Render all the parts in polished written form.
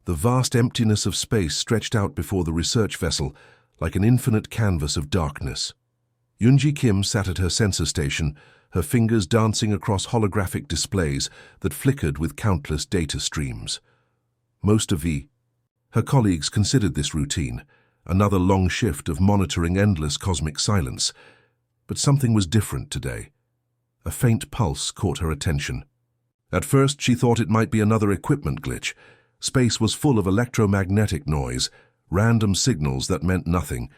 The vast emptiness of space stretched out before the research vessel like an infinite canvas of darkness. Yoonji Kim sat at her sensor station, her fingers dancing across holographic displays that flickered with countless data streams. Her colleagues considered this routine, another long shift of monitoring endless cosmic silence. But something was different today. A faint pulse caught her attention. At first, she thought it might be another equipment glitch. Space was full of electromagnetic noise, random signals that meant nothing.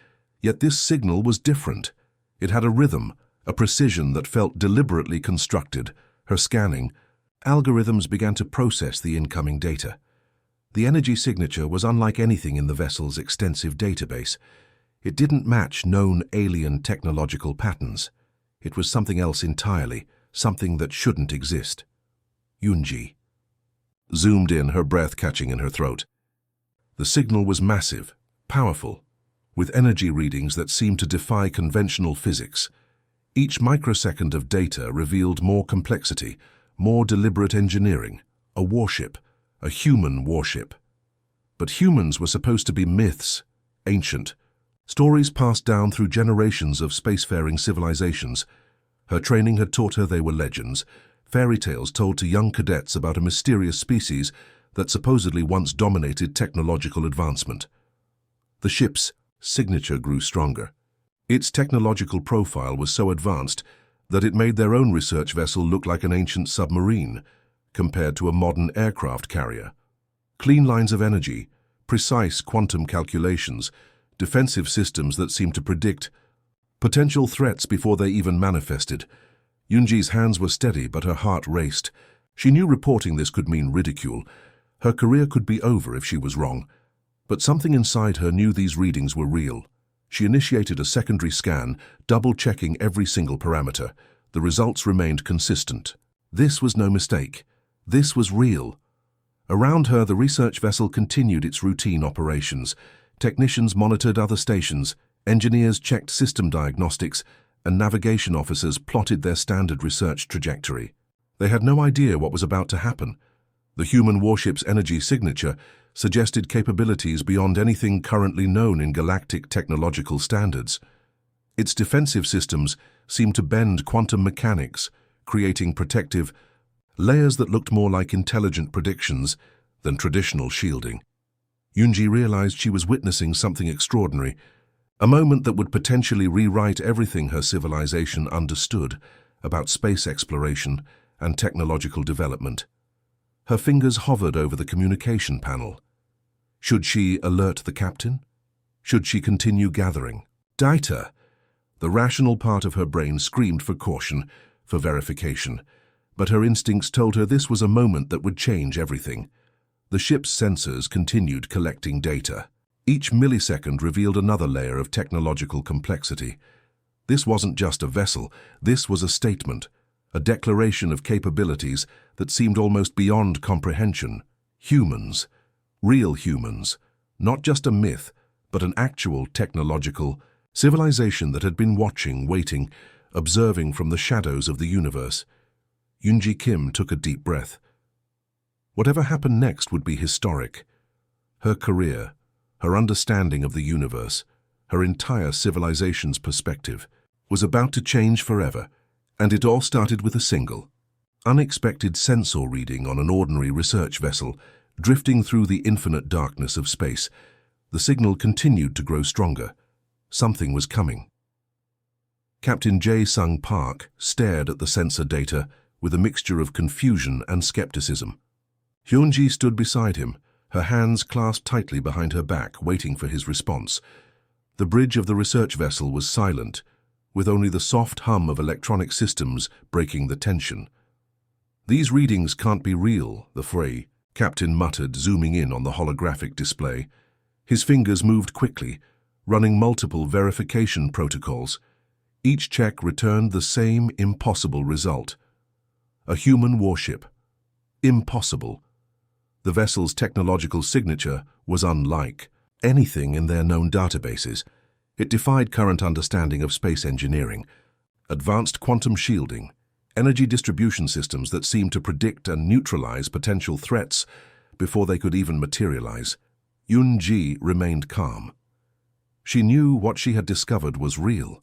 Yet this signal was different. It had a rhythm, a precision that felt deliberately constructed. Her scanning, algorithms began to process the incoming data. The energy signature was unlike anything in the vessel's extensive database. It didn't match known alien technological patterns. It was something else entirely, something that shouldn't exist. Yoonji zoomed in, her breath catching in her throat. The signal was massive, powerful, with energy readings that seemed to defy conventional physics. Each microsecond of data revealed more complexity, more deliberate engineering, a warship, a human warship. But humans were supposed to be myths, ancient, stories passed down through generations of spacefaring civilizations. Her training had taught her they were legends, fairy tales told to young cadets about a mysterious species that supposedly once dominated technological advancement. The ship's signature grew stronger. Its technological profile was so advanced that it made their own research vessel look like an ancient submarine compared to a modern aircraft carrier. Clean lines of energy, precise quantum calculations, defensive systems that seemed to predict potential threats before they even manifested. Yoonji's hands were steady, but her heart raced. She knew reporting this could mean ridicule. Her career could be over if she was wrong. But something inside her knew these readings were real. She initiated a secondary scan, double-checking every single parameter. The results remained consistent. This was no mistake. This was real. Around her, the research vessel continued its routine operations. Technicians monitored other stations, engineers checked system diagnostics, and navigation officers plotted their standard research trajectory. They had no idea what was about to happen. The human warship's energy signature suggested capabilities beyond anything currently known in galactic technological standards. Its defensive systems seemed to bend quantum mechanics, creating protective layers that looked more like intelligent predictions than traditional shielding. Yoonji realized she was witnessing something extraordinary, a moment that would potentially rewrite everything her civilization understood about space exploration and technological development. Her fingers hovered over the communication panel. Should she alert the captain? Should she continue gathering data? The rational part of her brain screamed for caution, for verification, but her instincts told her this was a moment that would change everything. The ship's sensors continued collecting data. Each millisecond revealed another layer of technological complexity. This wasn't just a vessel, this was a statement, a declaration of capabilities that seemed almost beyond comprehension. Humans, real humans, not just a myth, but an actual technological civilization that had been watching, waiting, observing from the shadows of the universe. Yoonji Kim took a deep breath. Whatever happened next would be historic. Her career, her understanding of the universe, her entire civilization's perspective, was about to change forever, and it all started with a single, unexpected sensor reading on an ordinary research vessel, drifting through the infinite darkness of space. The signal continued to grow stronger. Something was coming. Captain Jae-sung Park stared at the sensor data with a mixture of confusion and skepticism. Hyunji stood beside him, her hands clasped tightly behind her back, waiting for his response. The bridge of the research vessel was silent, with only the soft hum of electronic systems breaking the tension. "These readings can't be real," the Frey captain muttered, zooming in on the holographic display. His fingers moved quickly, running multiple verification protocols. Each check returned the same impossible result. A human warship. Impossible. The vessel's technological signature was unlike anything in their known databases. It defied current understanding of space engineering. Advanced quantum shielding, energy distribution systems that seemed to predict and neutralize potential threats before they could even materialize. Yunji remained calm. She knew what she had discovered was real.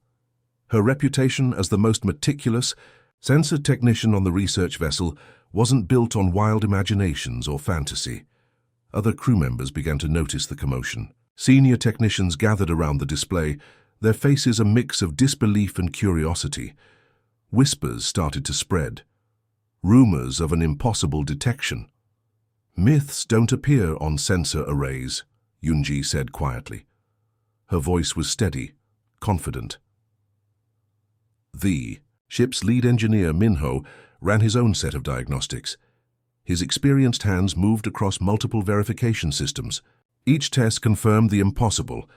Her reputation as the most meticulous, sensor technician on the research vessel wasn't built on wild imaginations or fantasy. Other crew members began to notice the commotion. Senior technicians gathered around the display, their faces a mix of disbelief and curiosity. Whispers started to spread. Rumors of an impossible detection. "Myths don't appear on sensor arrays," Yunji said quietly. Her voice was steady, confident. The ship's lead engineer, Minho, ran his own set of diagnostics. His experienced hands moved across multiple verification systems. Each test confirmed the impossible.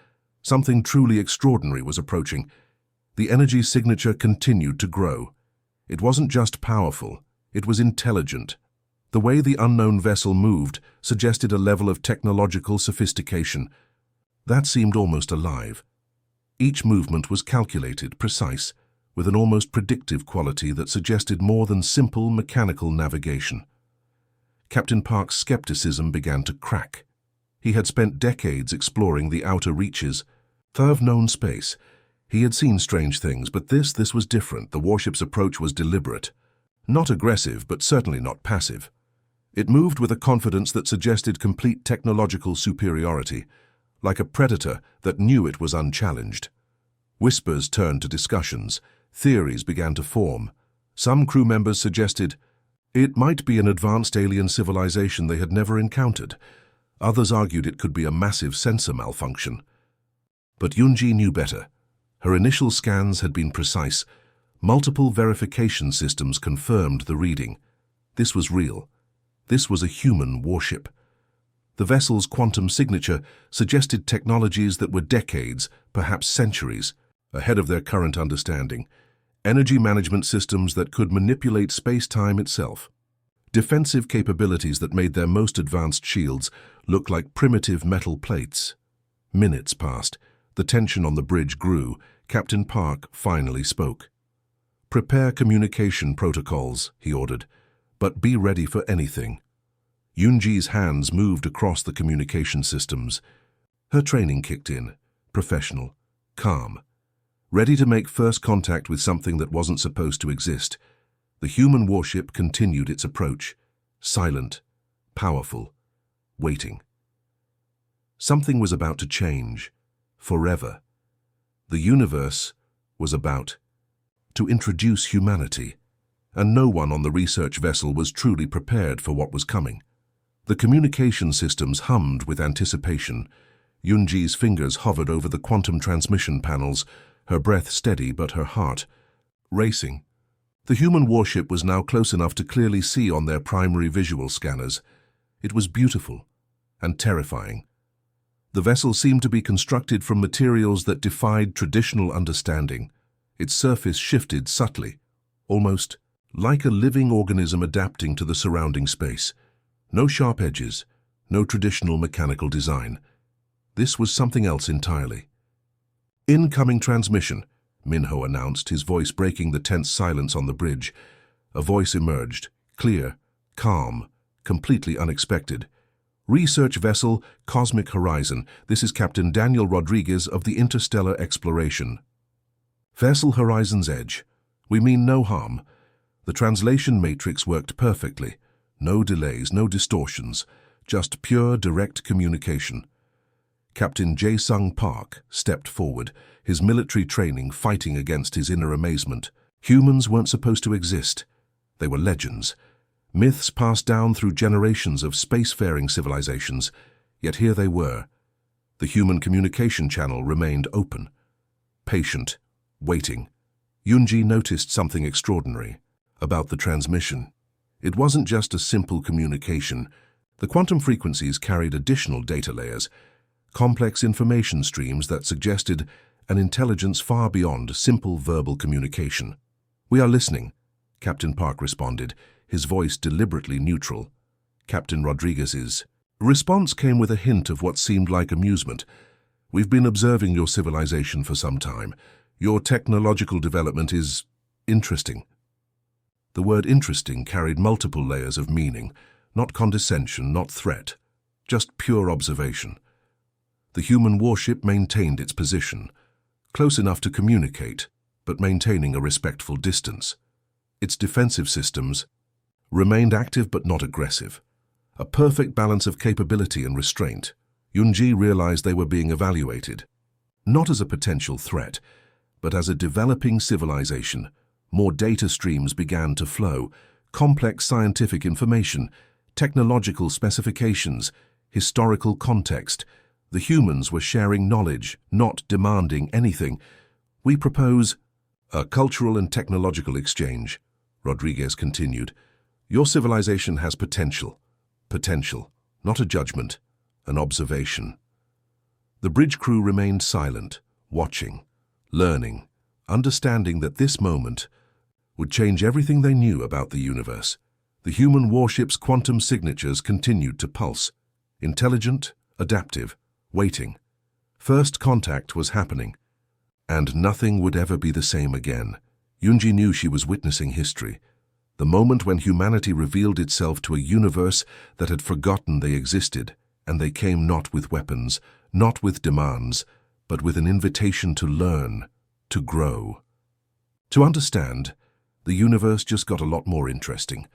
Something truly extraordinary was approaching. The energy signature continued to grow. It wasn't just powerful, it was intelligent. The way the unknown vessel moved suggested a level of technological sophistication. That seemed almost alive. Each movement was calculated, precise, with an almost predictive quality that suggested more than simple mechanical navigation. Captain Park's skepticism began to crack. He had spent decades exploring the outer reaches, of known space. He had seen strange things, but this was different. The warship's approach was deliberate. Not aggressive, but certainly not passive. It moved with a confidence that suggested complete technological superiority, like a predator that knew it was unchallenged. Whispers turned to discussions. Theories began to form. Some crew members suggested it might be an advanced alien civilization they had never encountered. Others argued it could be a massive sensor malfunction. But Yunji knew better. Her initial scans had been precise. Multiple verification systems confirmed the reading. This was real. This was a human warship. The vessel's quantum signature suggested technologies that were decades, perhaps centuries, ahead of their current understanding. Energy management systems that could manipulate space-time itself. Defensive capabilities that made their most advanced shields look like primitive metal plates. Minutes passed. The tension on the bridge grew. Captain Park finally spoke. "Prepare communication protocols," he ordered, "but be ready for anything." Yunji's hands moved across the communication systems. Her training kicked in, professional, calm, ready to make first contact with something that wasn't supposed to exist. The human warship continued its approach, silent, powerful, waiting. Something was about to change, forever. The universe was about to introduce humanity, and no one on the research vessel was truly prepared for what was coming. The communication systems hummed with anticipation. Yunji's fingers hovered over the quantum transmission panels, her breath steady but her heart racing. The human warship was now close enough to clearly see on their primary visual scanners. It was beautiful and terrifying. The vessel seemed to be constructed from materials that defied traditional understanding. Its surface shifted subtly, almost like a living organism adapting to the surrounding space. No sharp edges, no traditional mechanical design. This was something else entirely. "Incoming transmission," Minho announced, his voice breaking the tense silence on the bridge. A voice emerged, clear, calm, completely unexpected. "Research vessel, Cosmic Horizon. This is Captain Daniel Rodriguez of the Interstellar Exploration. Vessel Horizon's Edge. We mean no harm." The translation matrix worked perfectly. No delays, no distortions, just pure, direct communication. Captain Jae-sung Park stepped forward, his military training fighting against his inner amazement. Humans weren't supposed to exist. They were legends. Myths passed down through generations of spacefaring civilizations, yet here they were. The human communication channel remained open. Patient, waiting. Yunji noticed something extraordinary about the transmission. It wasn't just a simple communication. The quantum frequencies carried additional data layers, complex information streams that suggested an intelligence far beyond simple verbal communication. "We are listening," Captain Park responded, his voice deliberately neutral. Captain Rodriguez's response came with a hint of what seemed like amusement. "We've been observing your civilization for some time. Your technological development is interesting." The word interesting carried multiple layers of meaning, Not condescension, not threat, just pure observation. The human warship maintained its position, close enough to communicate, but maintaining a respectful distance. Its defensive systems remained active but not aggressive. A perfect balance of capability and restraint. Yunji realized they were being evaluated, not as a potential threat, but as a developing civilization. More data streams began to flow, complex scientific information, technological specifications, historical context. The humans were sharing knowledge, not demanding anything. We propose a cultural and technological exchange, Rodriguez continued. Your civilization has potential. Potential, not a judgment, an observation. The bridge crew remained silent, watching, learning, understanding that this moment would change everything they knew about the universe. The human warship's quantum signatures continued to pulse, intelligent, adaptive, waiting. First contact was happening, and nothing would ever be the same again. Yunji knew she was witnessing history, the moment when humanity revealed itself to a universe that had forgotten they existed, and they came not with weapons, not with demands, but with an invitation to learn, to grow. To understand, the universe just got a lot more interesting.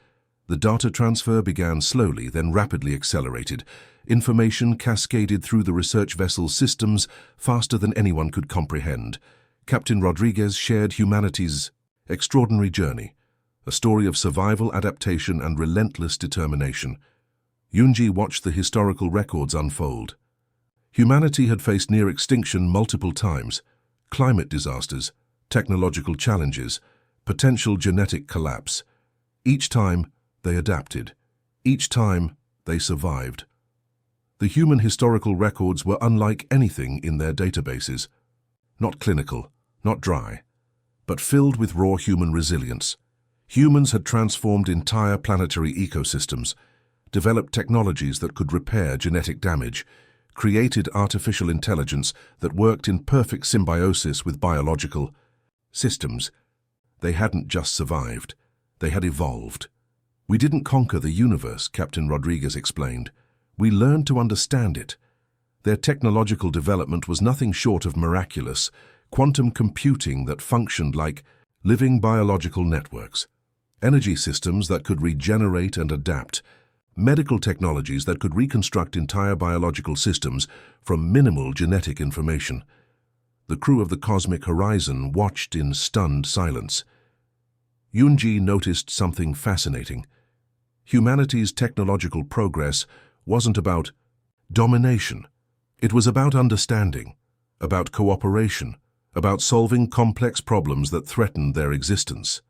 The data transfer began slowly, then rapidly accelerated. Information cascaded through the research vessel's systems faster than anyone could comprehend. Captain Rodriguez shared humanity's extraordinary journey, a story of survival, adaptation, and relentless determination. Yunji watched the historical records unfold. Humanity had faced near extinction multiple times, climate disasters, technological challenges, potential genetic collapse. Each time, they adapted. Each time, they survived. The human historical records were unlike anything in their databases. Not clinical, not dry, but filled with raw human resilience. Humans had transformed entire planetary ecosystems, developed technologies that could repair genetic damage, created artificial intelligence that worked in perfect symbiosis with biological systems. They hadn't just survived, they had evolved. We didn't conquer the universe, Captain Rodriguez explained. We learned to understand it. Their technological development was nothing short of miraculous, quantum computing that functioned like living biological networks, energy systems that could regenerate and adapt, medical technologies that could reconstruct entire biological systems from minimal genetic information. The crew of the Cosmic Horizon watched in stunned silence. Yunji noticed something fascinating. Humanity's technological progress wasn't about domination. It was about understanding, about cooperation, about solving complex problems that threatened their existence.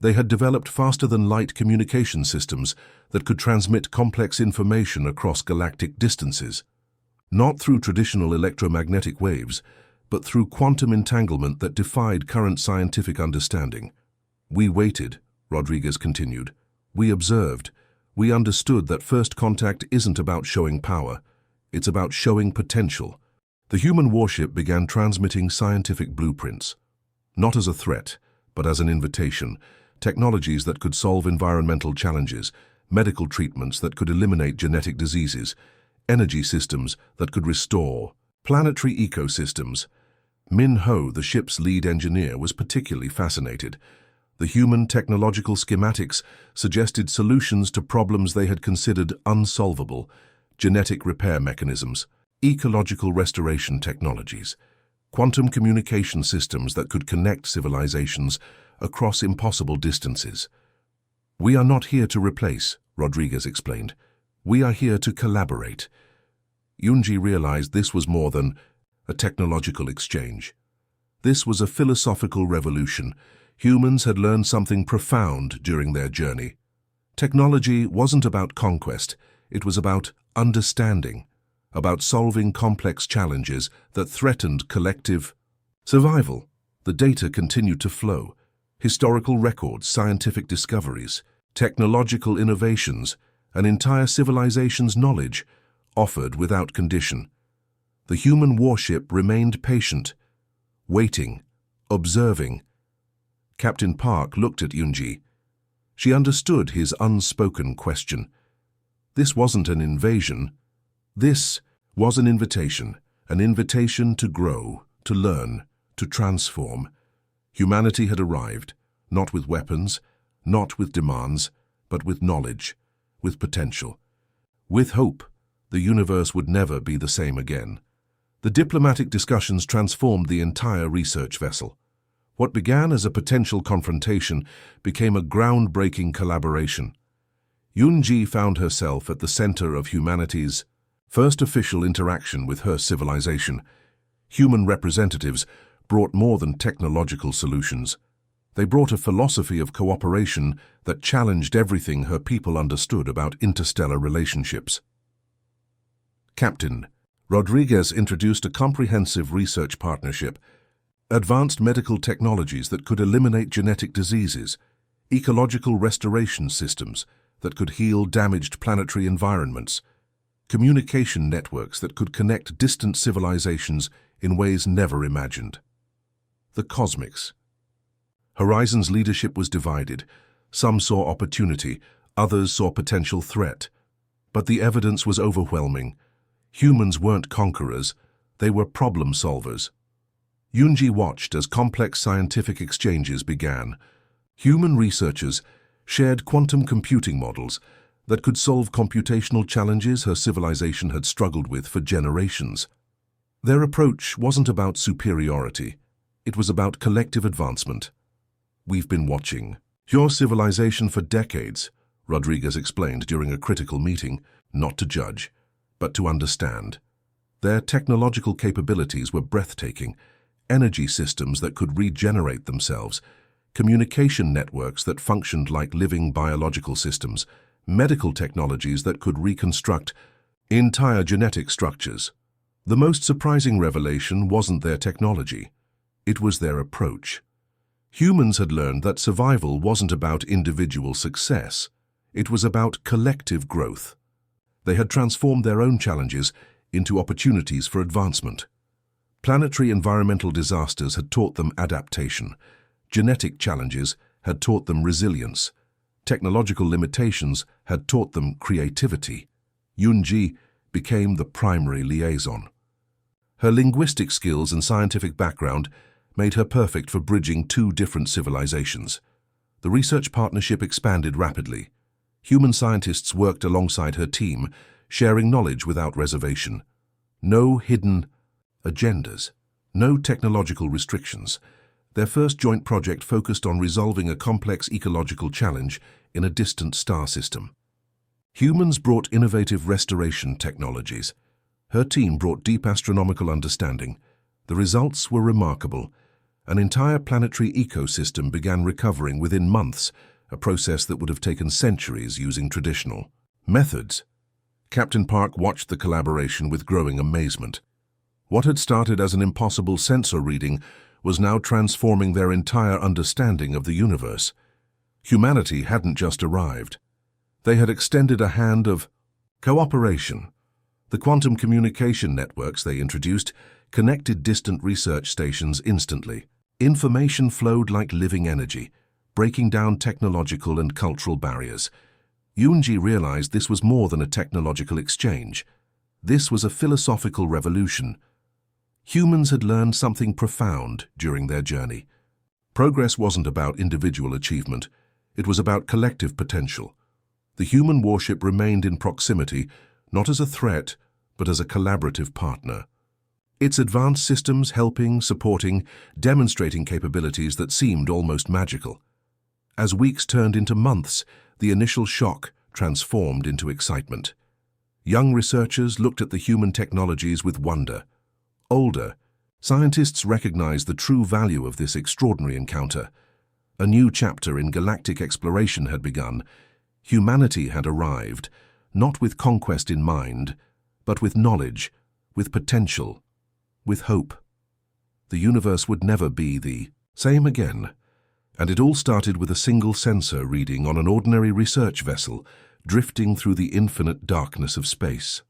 They had developed faster-than-light communication systems that could transmit complex information across galactic distances, not through traditional electromagnetic waves, but through quantum entanglement that defied current scientific understanding. We waited, Rodriguez continued. We observed. We understood that first contact isn't about showing power. It's about showing potential. The human warship began transmitting scientific blueprints, not as a threat, but as an invitation. Technologies that could solve environmental challenges, medical treatments that could eliminate genetic diseases, energy systems that could restore planetary ecosystems. Min Ho, the ship's lead engineer, was particularly fascinated. The human technological schematics suggested solutions to problems they had considered unsolvable: genetic repair mechanisms, ecological restoration technologies, quantum communication systems that could connect civilizations across impossible distances. We are not here to replace, Rodriguez explained. We are here to collaborate. Yunji realized this was more than a technological exchange. This was a philosophical revolution. Humans had learned something profound during their journey. Technology wasn't about conquest, it was about understanding, about solving complex challenges that threatened collective survival. The data continued to flow. Historical records, scientific discoveries, technological innovations, an entire civilization's knowledge, offered without condition. The human warship remained patient, waiting, observing. Captain Park looked at Yunji. She understood his unspoken question. This wasn't an invasion. This was an invitation to grow, to learn, to transform. Humanity had arrived, not with weapons, not with demands, but with knowledge, with potential. With hope, the universe would never be the same again. The diplomatic discussions transformed the entire research vessel. What began as a potential confrontation became a groundbreaking collaboration. Yunji found herself at the center of humanity's first official interaction with her civilization. Human representatives brought more than technological solutions. They brought a philosophy of cooperation that challenged everything her people understood about interstellar relationships. Captain Rodriguez introduced a comprehensive research partnership, advanced medical technologies that could eliminate genetic diseases, ecological restoration systems that could heal damaged planetary environments, communication networks that could connect distant civilizations in ways never imagined. The cosmics. Horizon's leadership was divided. Some saw opportunity, others saw potential threat. But the evidence was overwhelming. Humans weren't conquerors, they were problem solvers. Yunji watched as complex scientific exchanges began. Human researchers shared quantum computing models that could solve computational challenges her civilization had struggled with for generations. Their approach wasn't about superiority, it was about collective advancement. "We've been watching your civilization for decades," Rodriguez explained during a critical meeting, not to judge, but to understand. Their technological capabilities were breathtaking: energy systems that could regenerate themselves, communication networks that functioned like living biological systems, medical technologies that could reconstruct entire genetic structures. The most surprising revelation wasn't their technology, it was their approach. Humans had learned that survival wasn't about individual success, it was about collective growth. They had transformed their own challenges into opportunities for advancement. Planetary environmental disasters had taught them adaptation. Genetic challenges had taught them resilience. Technological limitations had taught them creativity. Yunji became the primary liaison. Her linguistic skills and scientific background made her perfect for bridging two different civilizations. The research partnership expanded rapidly. Human scientists worked alongside her team, sharing knowledge without reservation. No hidden agendas, no technological restrictions. Their first joint project focused on resolving a complex ecological challenge in a distant star system. Humans brought innovative restoration technologies. Her team brought deep astronomical understanding. The results were remarkable. An entire planetary ecosystem began recovering within months, a process that would have taken centuries using traditional methods. Captain Park watched the collaboration with growing amazement. What had started as an impossible sensor reading was now transforming their entire understanding of the universe. Humanity hadn't just arrived. They had extended a hand of cooperation. The quantum communication networks they introduced connected distant research stations instantly. Information flowed like living energy, breaking down technological and cultural barriers. Yunji realized this was more than a technological exchange. This was a philosophical revolution. Humans had learned something profound during their journey. Progress wasn't about individual achievement, it was about collective potential. The human warship remained in proximity, not as a threat, but as a collaborative partner. Its advanced systems helping, supporting, demonstrating capabilities that seemed almost magical. As weeks turned into months, the initial shock transformed into excitement. Young researchers looked at the human technologies with wonder. Older, scientists recognized the true value of this extraordinary encounter. A new chapter in galactic exploration had begun. Humanity had arrived, not with conquest in mind, but with knowledge, with potential, with hope. The universe would never be the same again. And it all started with a single sensor reading on an ordinary research vessel, drifting through the infinite darkness of space.